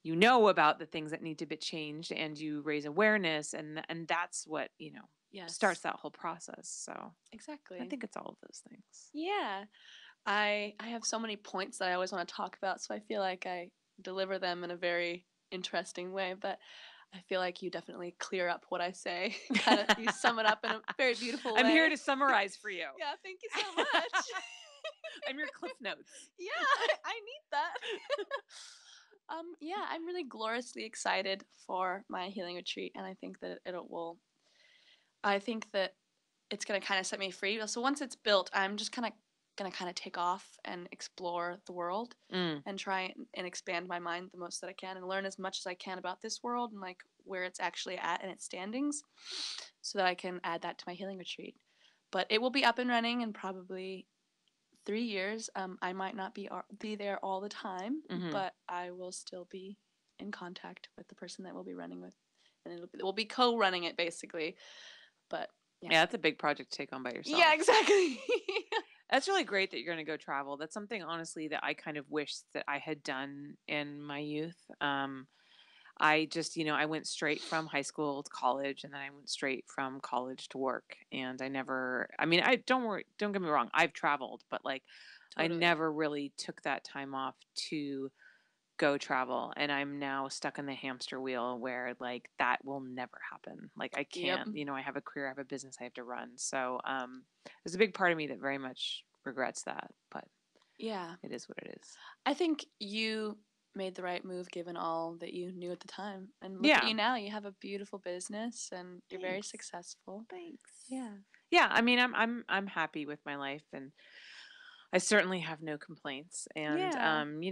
you know about the things that need to be changed and you raise awareness, and that's what starts that whole process. So exactly, I think it's all of those things. Yeah, I have so many points that I always want to talk about, so I feel like I deliver them in a very interesting way, but I feel like you definitely clear up what I say. Kind of you sum it up in a very beautiful way. I'm here to summarize for you. Yeah, thank you so much. I'm your Cliff Notes. Yeah, I need that. Yeah, I'm really gloriously excited for my healing retreat, and I think that it's going to kind of set me free. So once it's built, I'm just going to take off and explore the world and try and expand my mind the most that I can and learn as much as I can about this world and like where it's actually at in its standings so that I can add that to my healing retreat. But it will be up and running in probably 3 years. I might not be there all the time, but I will still be in contact with the person that we'll be running with, and we'll be co-running it basically. But yeah, that's a big project to take on by yourself. Yeah, exactly. That's really great that you're going to go travel. That's something, honestly, that I kind of wish that I had done in my youth. I just, I went straight from high school to college, and then I went straight from college to work. And I never, don't get me wrong, I've traveled, but like, totally. I never really took that time off to go travel, and I'm now stuck in the hamster wheel where like that will never happen. Like I can't, I have a career, I have a business I have to run. So there's a big part of me that very much regrets that, but yeah, it is what it is. I think you made the right move given all that you knew at the time. And look at you now. You have a beautiful business and you're very successful. Thanks. Yeah. Yeah, I mean I'm happy with my life, and I certainly have no complaints. And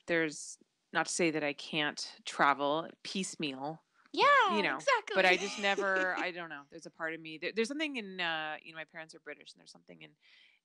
there's not to say that I can't travel piecemeal. Yeah, exactly. But I just never, I don't know. There's a part of me, there's something in, my parents are British, and there's something in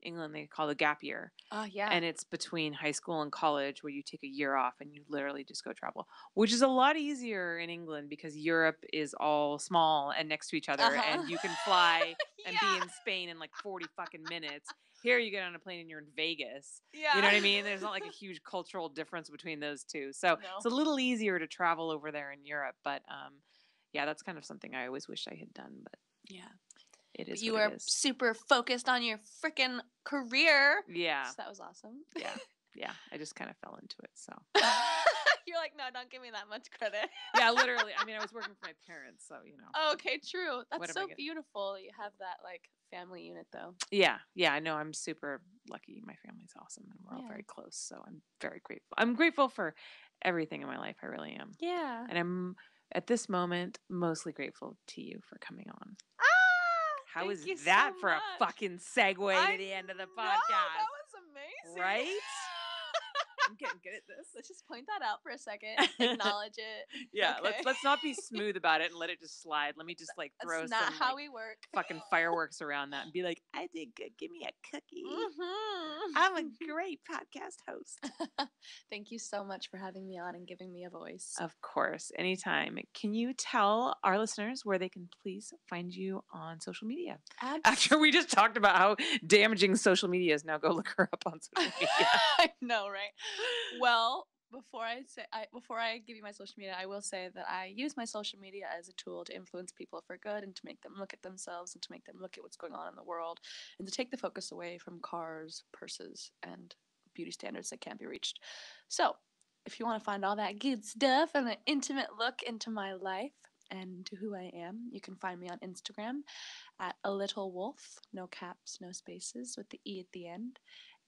England they call the gap year. Oh, yeah. And it's between high school and college where you take a year off and you literally just go travel, which is a lot easier in England because Europe is all small and next to each other, and you can fly and be in Spain in like 40 fucking minutes. Here you get on a plane and you're in Vegas. Yeah. You know what I mean? There's not like a huge cultural difference between those two. So it's a little easier to travel over there in Europe. But yeah, that's kind of something I always wish I had done. But yeah, it is. You what were it is. super focused on your freaking career. Yeah. So that was awesome. Yeah. Yeah. I just kind of fell into it. So you're like, no, don't give me that much credit. Yeah, literally. I mean, I was working for my parents, so Okay, true. That's so beautiful. You have that like family unit, though. Yeah. Yeah. I know. I'm super lucky. My family's awesome, and we're all very close. So I'm very grateful. I'm grateful for everything in my life. I really am. Yeah. And I'm at this moment mostly grateful to you for coming on. How is that for a fucking segue to the end of the podcast? That was amazing. Right? I'm getting good at this. Let's just point that out for a second. Acknowledge it. Yeah, okay. let's not be smooth about it and let it just slide. Let me just like throw That's not some how we work. Fucking fireworks around that and be like, I did good. Give me a cookie. Mm-hmm. I'm a great podcast host. Thank you so much for having me on and giving me a voice. Of course, anytime. Can you tell our listeners where they can please find you on social media? After we just talked about how damaging social media is, now go look her up on social media. I know, right? Well, before I give you my social media, I will say that I use my social media as a tool to influence people for good and to make them look at themselves and to make them look at what's going on in the world and to take the focus away from cars, purses, and beauty standards that can't be reached. So, if you want to find all that good stuff and an intimate look into my life and to who I am, you can find me on Instagram at a little wolf, no caps, no spaces, with the E at the end.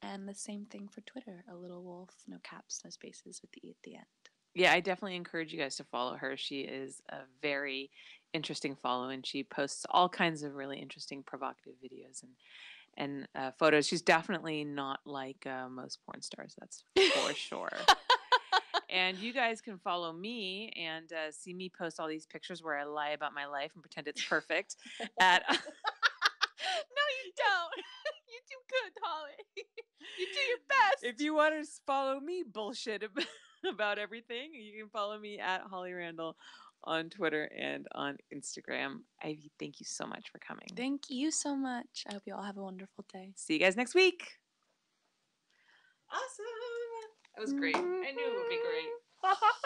And the same thing for Twitter, a little wolf, no caps, no spaces, with the E at the end. Yeah, I definitely encourage you guys to follow her. She is a very interesting follow, and she posts all kinds of really interesting, provocative videos and photos. She's definitely not like most porn stars, that's for sure. And you guys can follow me and see me post all these pictures where I lie about my life and pretend it's perfect at... No, you don't. You do good, Holly. You do your best. If you want to follow me bullshit about everything, you can follow me at Holly Randall on Twitter and on Instagram. Ivy, thank you so much for coming. Thank you so much. I hope you all have a wonderful day. See you guys next week. Awesome. That was great. I knew it would be great.